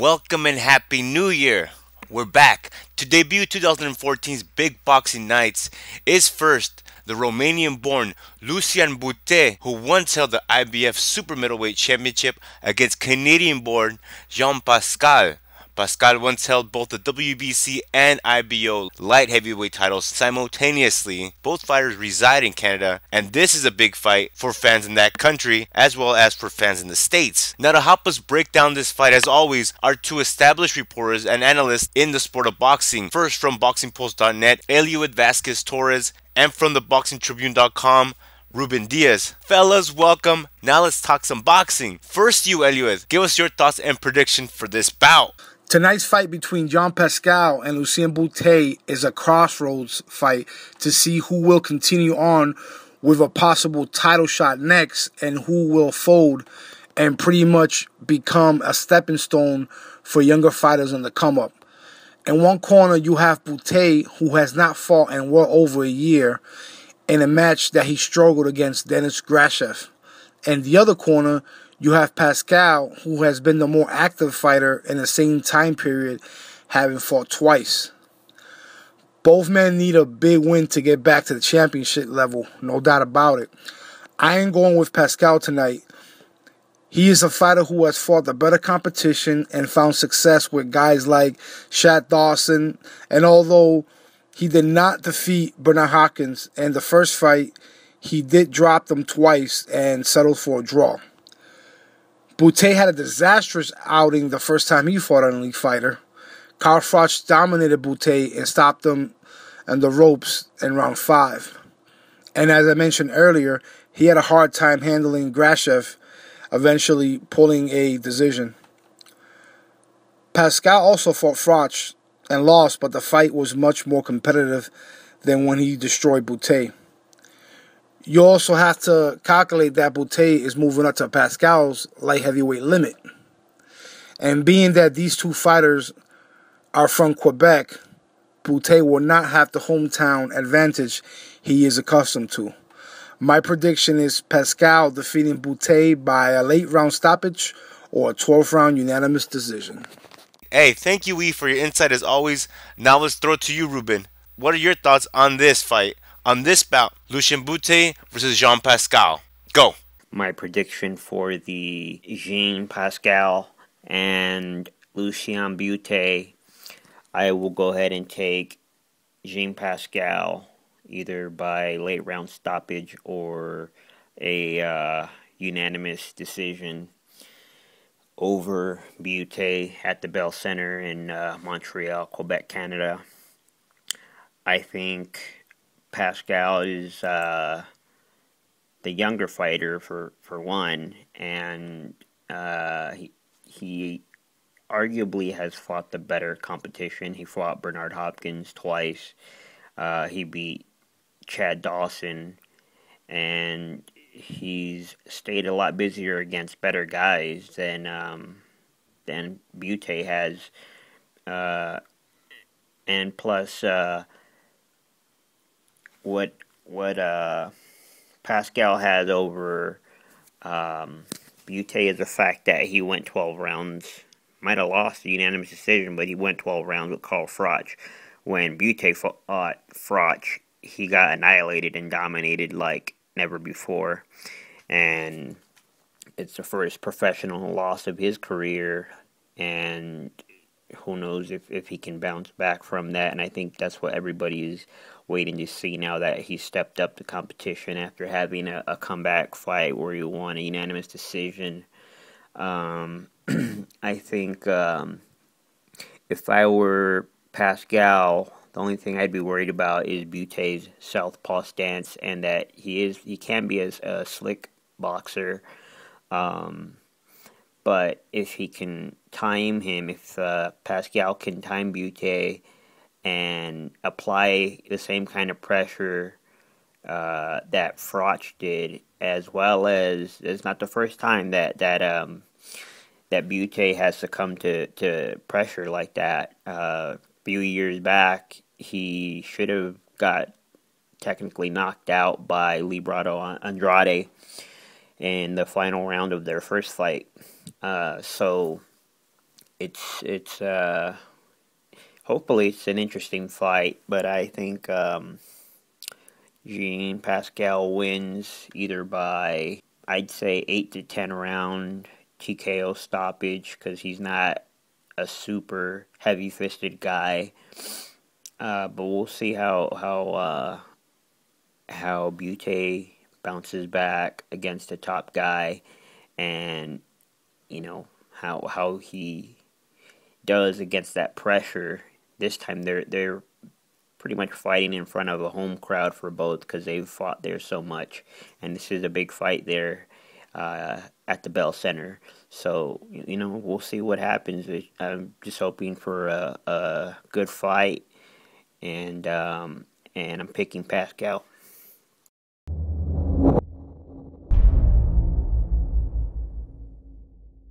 Welcome and Happy New Year! We're back. To debut 2014's Big Boxing Nights is first the Romanian-born Lucian Bute, who once held the IBF Super Middleweight Championship against Canadian-born Jean Pascal. Pascal once held both the WBC and IBO light heavyweight titles simultaneously. Both fighters reside in Canada, and this is a big fight for fans in that country as well as for fans in the States. Now, to help us break down this fight, as always, are two established reporters and analysts in the sport of boxing. First, from BoxingPost.net, Eliud Vasquez Torres, and from the BoxingTribune.com, Ruben Diaz. Fellas, welcome. Now let's talk some boxing. First, you, Eliud, give us your thoughts and prediction for this bout. Tonight's fight between Jean Pascal and Lucian Bute is a crossroads fight to see who will continue on with a possible title shot next and who will fold and pretty much become a stepping stone for younger fighters on the come up. In one corner, you have Bute, who has not fought in well over a year, in a match that he struggled against Denis Grachev. In the other corner, you have Pascal, who has been the more active fighter in the same time period, having fought twice. Both men need a big win to get back to the championship level, no doubt about it. I ain't going with Pascal tonight. He is a fighter who has fought the better competition and found success with guys like Shad Dawson, and although he did not defeat Bernard Hopkins in the first fight, he did drop them twice and settled for a draw. Bute had a disastrous outing the first time he fought an elite fighter. Carl Froch dominated Bute and stopped him on the ropes in round 5. And as I mentioned earlier, he had a hard time handling Grachev, eventually pulling a decision. Pascal also fought Froch and lost, but the fight was much more competitive than when he destroyed Bute. You also have to calculate that Bute is moving up to Pascal's light heavyweight limit. And being that these two fighters are from Quebec, Bute will not have the hometown advantage he is accustomed to. My prediction is Pascal defeating Bute by a late round stoppage or a 12th round unanimous decision. Hey, thank you, E, for your insight as always. Now let's throw it to you, Ruben. What are your thoughts on this fight? On this bout, Lucian Bute versus Jean Pascal. Go. My prediction for the Jean Pascal and Lucian Bute, I will go ahead and take Jean Pascal either by late round stoppage or a unanimous decision over Bute at the Bell Center in Montreal, Quebec, Canada. I think Pascal is the younger fighter for one, and he arguably has fought the better competition. He fought Bernard Hopkins twice. He beat Chad Dawson, and he's stayed a lot busier against better guys than Bute has, and plus what Pascal has over Bute is the fact that he went 12 rounds. Might have lost the unanimous decision, but he went 12 rounds with Carl Froch. When Bute fought Froch, he got annihilated and dominated like never before. And it's the first professional loss of his career, and who knows if he can bounce back from that. And I think that's what everybody is waiting to see now that he stepped up the competition after having a comeback fight where he won a unanimous decision. I think if I were Pascal, the only thing I'd be worried about is Bute's southpaw stance, and that he can be a slick boxer. But if he can time him, if Pascal can time Bute and apply the same kind of pressure that Froch did, as well as it's not the first time that Bute has succumbed to pressure like that. A few years back, he should have got technically knocked out by Librado Andrade in the final round of their first fight. So it's hopefully it's an interesting fight, but I think Jean Pascal wins either by, I'd say, 8 to 10 round TKO stoppage, because he's not a super heavy fisted guy. But we'll see how Bute bounces back against a top guy, and how he does against that pressure. This time they're pretty much fighting in front of a home crowd for both, because they've fought there so much, and this is a big fight there at the Bell Center. So we'll see what happens. I'm just hoping for a good fight, and I'm picking Pascal.